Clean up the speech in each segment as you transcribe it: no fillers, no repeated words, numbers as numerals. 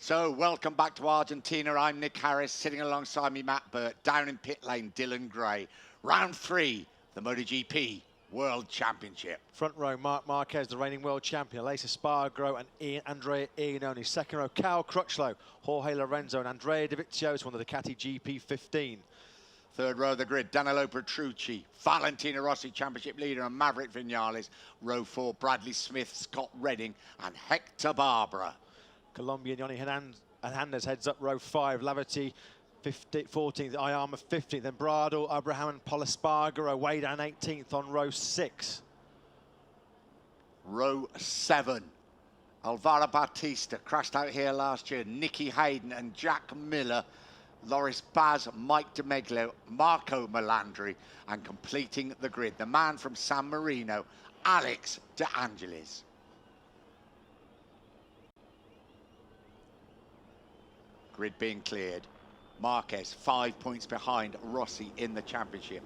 So, welcome back to Argentina. I'm Nick Harris, sitting alongside me, Matt Burt. Down in pit lane, Dylan Gray. Round 3, the MotoGP World Championship. Front row, Marc Marquez, the reigning world champion. Aleix Espargaro and Andrea Iannone. Second row, Cal Crutchlow, Jorge Lorenzo and Andrea Dovizioso on the Ducati GP15. Third row of the grid, Danilo Petrucci, Valentino Rossi, championship leader, and Maverick Vinales. Row 4, Bradley Smith, Scott Redding, and Hector Barbara. Colombian Yoni Hernandez heads up row 5, Lavati 14th, Ayama 15th, then Brado, Abraham and Paul Espargaro way down 18th on row 6. Row 7, Alvaro Batista crashed out here last year, Nicky Hayden and Jack Miller, Loris Baz, Mike DeMeglio, Marco Melandri, and completing the grid, the man from San Marino, Alex De Angelis. Grid being cleared. Marquez 5 points behind Rossi in the championship.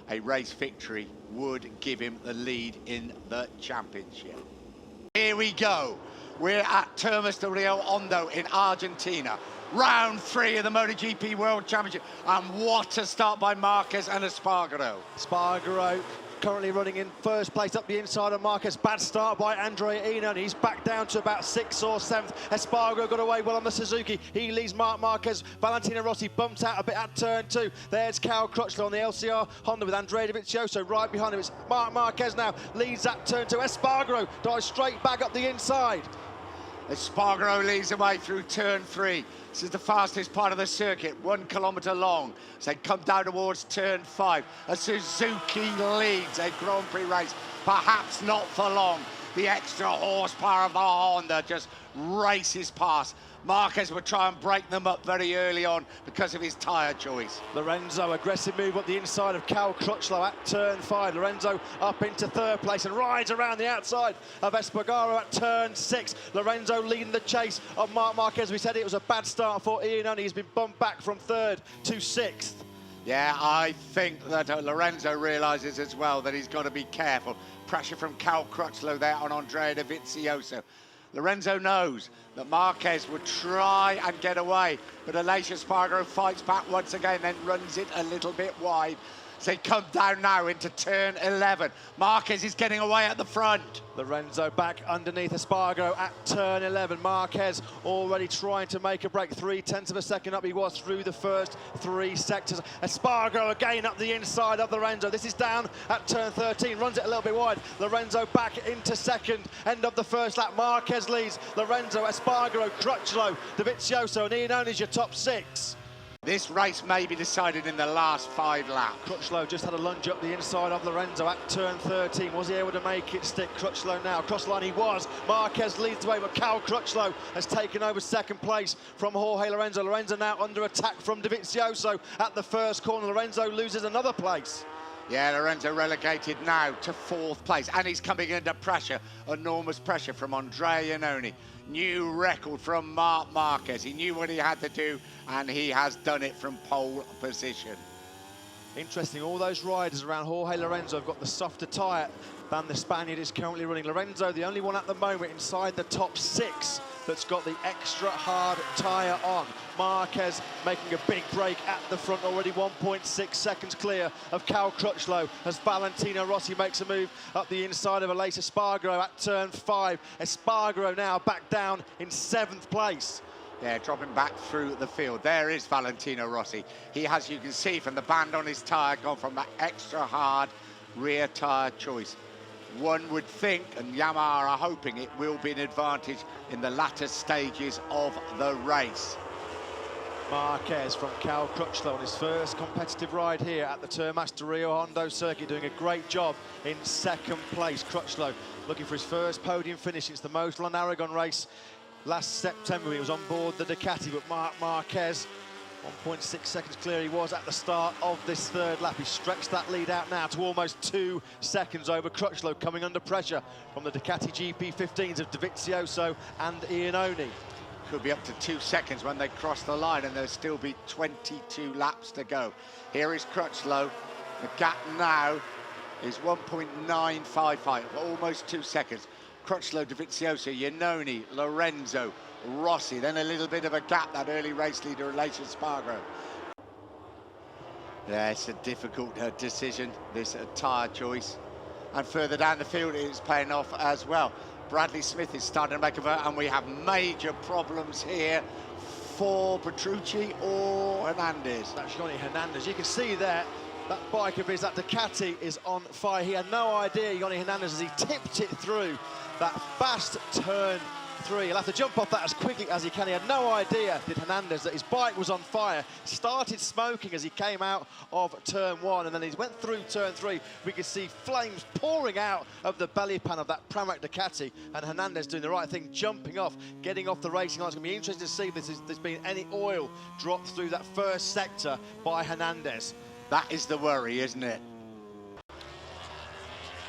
A race victory would give him the lead in the championship. Here we go. We're at Termas de Rio Hondo in Argentina. Round 3 of the MotoGP World Championship. And what a start by Marquez and Espargaro. Espargaro currently running in first place up the inside of Marquez. Bad start by Andrea Iannone. He's back down to about 6th or 7th. Espargaro got away well on the Suzuki. He leads Marc Marquez. Valentino Rossi bumped out a bit at turn 2. There's Cal Crutchlow on the LCR Honda with Andrea Dovizioso right behind him. It's Marc Marquez now leads that turn 2. Espargaro dives straight back up the inside. Espargaro leads away through turn 3. This is the fastest part of the circuit, 1 kilometre long. So they come down towards turn 5. A Suzuki leads a Grand Prix race, perhaps not for long. The extra horsepower of the Honda just races past. Marquez would try and break them up very early on because of his tyre choice. Lorenzo, aggressive move up the inside of Cal Crutchlow at turn 5. Lorenzo up into 3rd place and rides around the outside of Espargaro at turn 6. Lorenzo leading the chase of Marc Marquez. We said it was a bad start for Iannone. He's been bumped back from 3rd to 6th. Yeah, I think that Lorenzo realises as well that he's got to be careful. Pressure from Cal Crutchlow there on Andrea Dovizioso. Lorenzo knows that Marquez would try and get away, but Aleix Espargaro fights back once again, then runs it a little bit wide. So they come down now into turn 11. Marquez is getting away at the front. Lorenzo back underneath Espargaro at turn 11. Marquez already trying to make a break. 0.3 of a second up he was through the first 3 sectors. Espargaro again up the inside of Lorenzo. This is down at turn 13. Runs it a little bit wide. Lorenzo back into 2nd. End of the first lap. Marquez leads. Lorenzo, Espargaro, Crutchlow, Dovizioso and Iannone is your top 6. This race may be decided in the last 5 laps. Crutchlow just had a lunge up the inside of Lorenzo at turn 13. Was he able to make it stick? Crutchlow now. Cross line he was. Marquez leads the way, but Cal Crutchlow has taken over 2nd place from Jorge Lorenzo. Lorenzo now under attack from Dovizioso at the first corner. Lorenzo loses another place. Yeah, Lorenzo relegated now to 4th place, and he's coming under pressure, enormous pressure from Andrea Iannone. New record from Marc Marquez. He knew what he had to do, and he has done it from pole position. Interesting, all those riders around Jorge Lorenzo have got the softer tyre than the Spaniard is currently running. Lorenzo, the only one at the moment inside the top 6 that's got the extra hard tyre on. Marquez making a big break at the front, already 1.6 seconds clear of Cal Crutchlow as Valentino Rossi makes a move up the inside of Aleix Espargaro at turn 5. Espargaro now back down in 7th place. Yeah, dropping back through the field. There is Valentino Rossi. He has, you can see from the band on his tyre, gone from that extra hard rear tyre choice. One would think, and Yamaha are hoping, it will be an advantage in the latter stages of the race. Marquez from Cal Crutchlow on his first competitive ride here at the Termas de Rio Hondo circuit, doing a great job in 2nd place. Crutchlow looking for his first podium finish since the Motul Aragon race last September. He was on board the Ducati, but Marc Marquez 1.6 seconds clear he was at the start of this 3rd lap. He stretched that lead out now to almost 2 seconds over Crutchlow, coming under pressure from the Ducati GP15s of Dovizioso and Iannone. Could be up to 2 seconds when they cross the line, and there'll still be 22 laps to go. Here is Crutchlow. The gap now is 1.955, almost 2 seconds. Crutchlow, Dovizioso, Iannone, Lorenzo, Rossi. Then a little bit of a gap, that early race leader, Aleix Espargaro. Yeah, it's a difficult decision, this tyre choice. And further down the field, it's paying off as well. Bradley Smith is starting to make a vote, and we have major problems here for Petrucci or Hernandez. That's Johnny Hernandez. You can see there, that bike of his, that Ducati is on fire. He had no idea, Johnny Hernandez, as he tipped it through that fast turn 3. He'll have to jump off that as quickly as he can. He had no idea, did Hernandez, that his bike was on fire. Started smoking as he came out of turn 1, and then he went through turn 3. We could see flames pouring out of the belly pan of that Pramac Ducati, and Hernandez doing the right thing, jumping off, getting off the racing line. It's going to be interesting to see if there's been any oil dropped through that first sector by Hernandez. That is the worry, isn't it?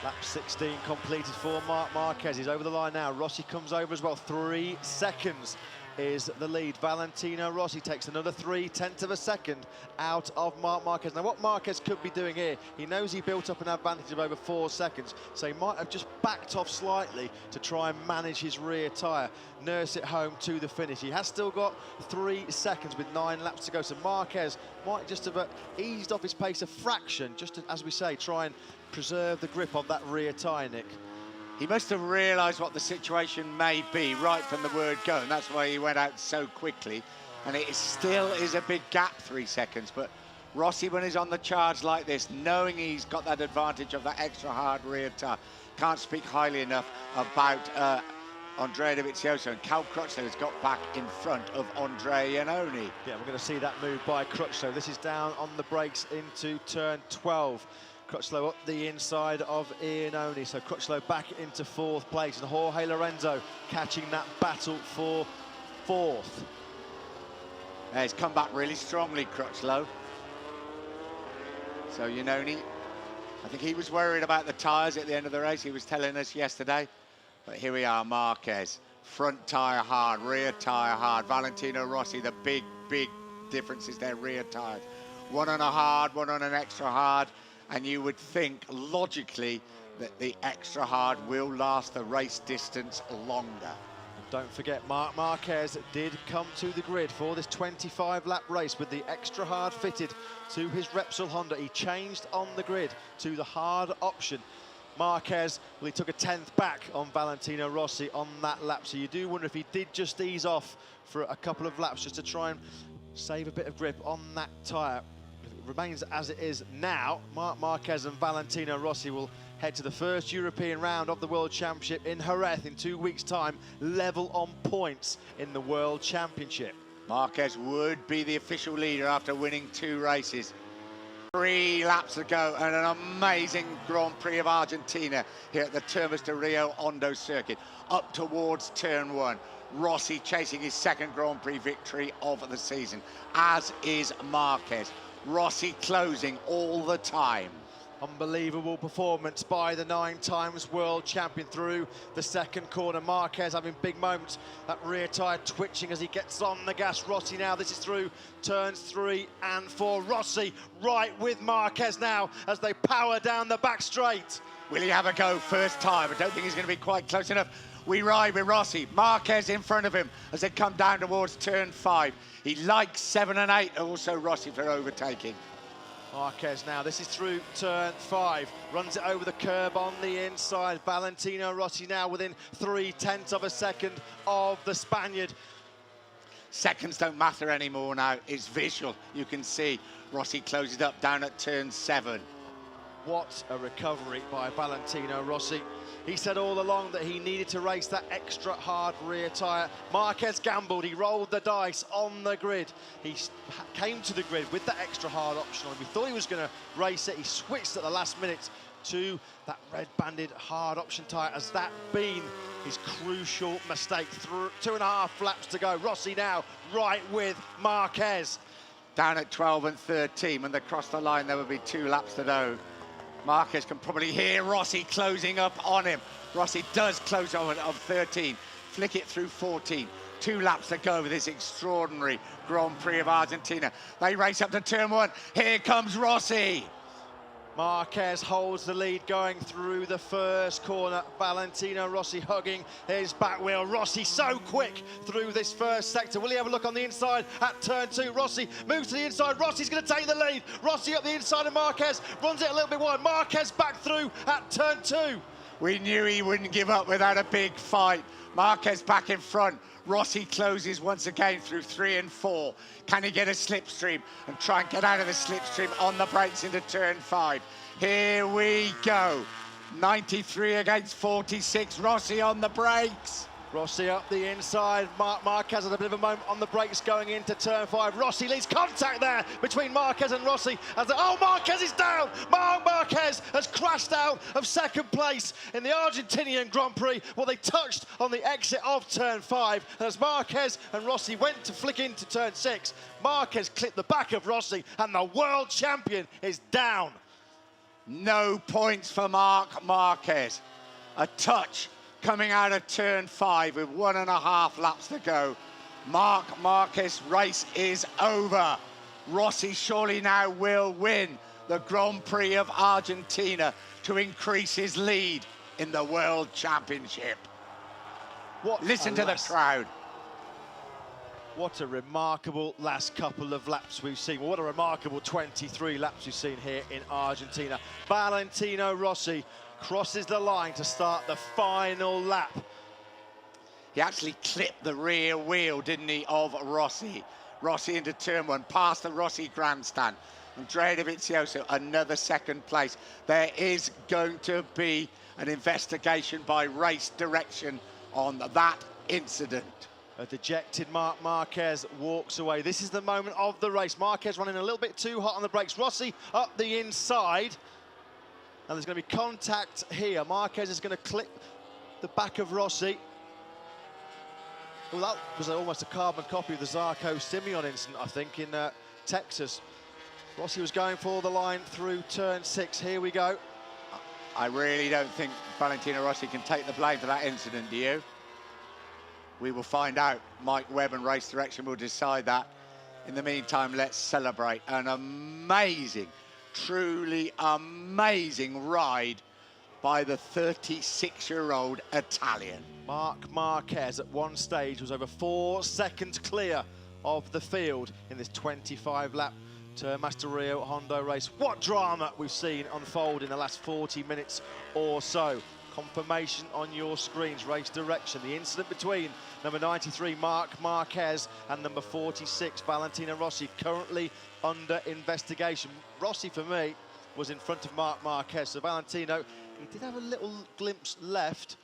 Lap 16 completed for Marc Marquez. He's over the line now. Rossi comes over as well. 3 seconds is the lead. Valentino Rossi takes another 3/10 of a second out of Marc Marquez. Now, what Marquez could be doing here, he knows he built up an advantage of over 4 seconds, so he might have just backed off slightly to try and manage his rear tyre, nurse it home to the finish. He has still got 3 seconds with 9 laps to go, so Marquez might just have eased off his pace a fraction, just to, as we say, try and preserve the grip of that rear tyre, Nick. He must have realised what the situation may be right from the word go, and that's why he went out so quickly. And it still is a big gap, 3 seconds. But Rossi, when he's on the charge like this, knowing he's got that advantage of that extra hard rear tyre, can't speak highly enough about Andrea Dovizioso. And Cal Crutchlow has got back in front of Andrea Iannone. Yeah, we're going to see that move by Crutchlow. This is down on the brakes into turn 12. Crutchlow up the inside of Iannone, so Crutchlow back into 4th place, and Jorge Lorenzo catching that battle for 4th. Yeah, he's come back really strongly, Crutchlow. So Iannone, I think he was worried about the tyres at the end of the race. He was telling us yesterday. But here we are, Marquez. Front tyre hard, rear tyre hard. Valentino Rossi, the big difference is their rear tyres. One on a hard, one on an extra hard. And you would think, logically, that the extra hard will last the race distance longer. And don't forget, Marc Marquez did come to the grid for this 25-lap race with the extra hard fitted to his Repsol Honda. He changed on the grid to the hard option. Marquez, well, he took a 10th back on Valentino Rossi on that lap, so you do wonder if he did just ease off for a couple of laps just to try and save a bit of grip on that tyre. Remains as it is now. Marc Marquez and Valentino Rossi will head to the first European round of the World Championship in Jerez in 2 weeks' time, level on points in the World Championship. Marquez would be the official leader after winning 2 races. 3 laps to go, and an amazing Grand Prix of Argentina here at the Termas de Rio Hondo circuit, up towards turn 1. Rossi chasing his 2nd Grand Prix victory of the season, as is Marquez. Rossi closing all the time. Unbelievable performance by the 9 times world champion through the 2nd corner. Marquez having big moments. That rear tyre twitching as he gets on the gas. Rossi now, this is through turns 3 and 4. Rossi right with Marquez now as they power down the back straight. Will he have a go first time? I don't think he's going to be quite close enough. We ride with Rossi. Marquez in front of him as they come down towards turn 5. He likes 7 and 8, also Rossi for overtaking. Marquez now, this is through turn 5. Runs it over the curb on the inside. Valentino Rossi now within 3/10 of a second of the Spaniard. Seconds don't matter anymore now. It's visual. You can see Rossi closes up down at turn 7. What a recovery by Valentino Rossi. He said all along that he needed to race that extra hard rear tyre. Marquez gambled, he rolled the dice on the grid. He came to the grid with that extra hard option on. We thought he was going to race it. He switched at the last minute to that red-banded hard option tyre. Has that been his crucial mistake? 2.5 laps to go. Rossi now right with Marquez. Down at 12 and 13. When they cross the line, there will be 2 laps to go. Marquez can probably hear Rossi closing up on him. Rossi does close on of 13, flick it through 14. 2 laps to go with this extraordinary Grand Prix of Argentina. They race up to turn 1. Here comes Rossi. Marquez holds the lead going through the first corner. Valentino Rossi hugging his back wheel. Rossi so quick through this first sector. Will he have a look on the inside at turn 2? Rossi moves to the inside. Rossi's going to take the lead. Rossi up the inside of Marquez. Runs it a little bit wide. Marquez back through at turn 2. We knew he wouldn't give up without a big fight. Marquez back in front. Rossi closes once again through 3 and 4. Can he get a slipstream and try and get out of the slipstream on the brakes into turn 5? Here we go. 93 against 46. Rossi on the brakes. Rossi up the inside. Marquez had a bit of a moment on the brakes going into turn 5. Rossi leads contact there between Marquez and Rossi. Oh, Marquez is down. Marc Marquez has crashed out of second place in the Argentinian Grand Prix. Well, they touched on the exit of turn 5. And as Marquez and Rossi went to flick into turn 6, Marquez clipped the back of Rossi and the world champion is down. No points for Marc Marquez. A touch coming out of turn 5 with 1.5 laps to go. Marc Marquez race is over. Rossi surely now will win the Grand Prix of Argentina to increase his lead in the World Championship. Listen to the crowd. What a remarkable last couple of laps we've seen. What a remarkable 23 laps we've seen here in Argentina. Valentino Rossi crosses the line to start the final lap. He actually clipped the rear wheel, didn't he, of Rossi. Rossi into turn 1, past the Rossi grandstand. Andrea Dovizioso, another second place. There is going to be an investigation by race direction on that incident. A dejected Marc Marquez walks away. This is the moment of the race. Marquez running a little bit too hot on the brakes. Rossi up the inside. And there's going to be contact here. Marquez is going to clip the back of Rossi. Well, that was almost a carbon copy of the Zarco-Simeon incident, I think, in Texas. Rossi was going for the line through turn 6. Here we go. I really don't think Valentino Rossi can take the blame for that incident, do you? We will find out. Mike Webb and Race Direction will decide that. In the meantime, let's celebrate an amazing, truly amazing ride by the 36-year-old Italian. Marc Marquez at one stage was over 4 seconds clear of the field in this 25-lap Termaster Rio Hondo race. What drama we've seen unfold in the last 40 minutes or so. Confirmation on your screens, race direction. The incident between number 93, Marc Marquez, and number 46, Valentino Rossi, currently under investigation. Rossi, for me, was in front of Marc Marquez, so Valentino, he did have a little glimpse left.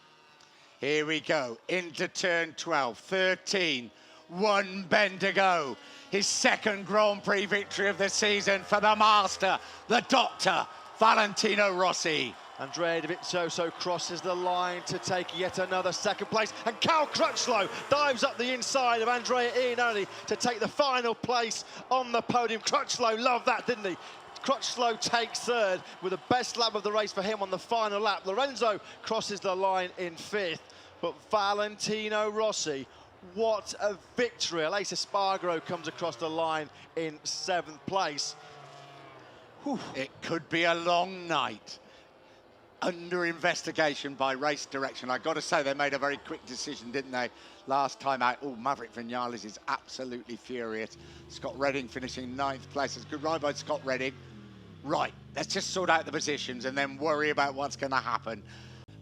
Here we go, into turn 12, 13, 1 bend to go. His second Grand Prix victory of the season for the master, the doctor, Valentino Rossi. Andrea Dovizioso crosses the line to take yet another second place, and Cal Crutchlow dives up the inside of Andrea Iannone to take the final place on the podium. Crutchlow loved that, didn't he? Crutchlow takes third with the best lap of the race for him on the final lap. Lorenzo crosses the line in 5th, but Valentino Rossi, what a victory. Aleix Espargaro comes across the line in 7th place. Whew. It could be a long night. Under investigation by Race Direction. I've got to say, they made a very quick decision, didn't they, last time out? Oh, Maverick Vinales is absolutely furious. Scott Redding finishing 9th place. It's a good ride by Scott Redding. Right, let's just sort out the positions and then worry about what's going to happen.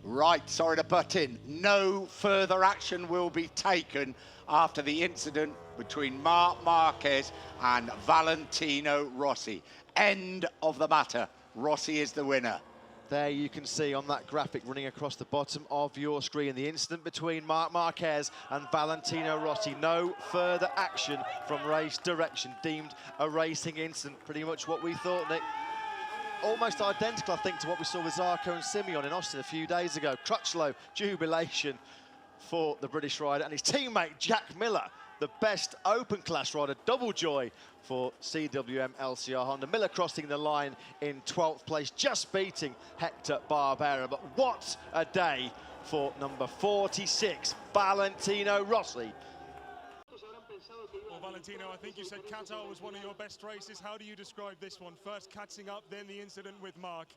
Right, sorry to butt in. No further action will be taken after the incident between Marc Marquez and Valentino Rossi. End of the matter. Rossi is the winner. There you can see on that graphic running across the bottom of your screen the incident between Marc Marquez and Valentino Rossi. No further action from Race Direction, deemed a racing incident. Pretty much what we thought, Nick. Almost identical, I think, to what we saw with Zarco and Simeon in Austin a few days ago. Crutchlow, jubilation for the British rider, and his teammate Jack Miller, the best open class rider, double joy for CWM LCR Honda. Miller crossing the line in 12th place, just beating Hector Barbera. But what a day for number 46, Valentino Rossi. Valentino, I think you said Qatar was one of your best races. How do you describe this one? First catching up, then the incident with Marc.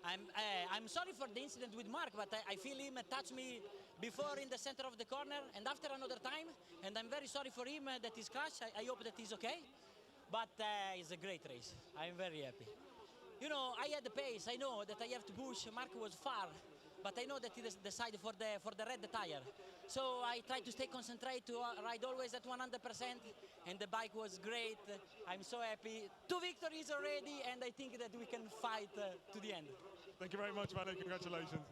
I'm sorry for the incident with Marc, but I feel him touch me before in the center of the corner and after another time, and I'm very sorry for him that he's crashed. I hope that he's okay, but it's a great race. I'm very happy. You know, I had the pace. I know that I have to push. Marc was far, but I know that he decided for the red tire. So I tried to stay concentrated, to ride always at 100%, and the bike was great. I'm so happy. 2 victories already, and I think that we can fight to the end. Thank you very much, Vano. Congratulations.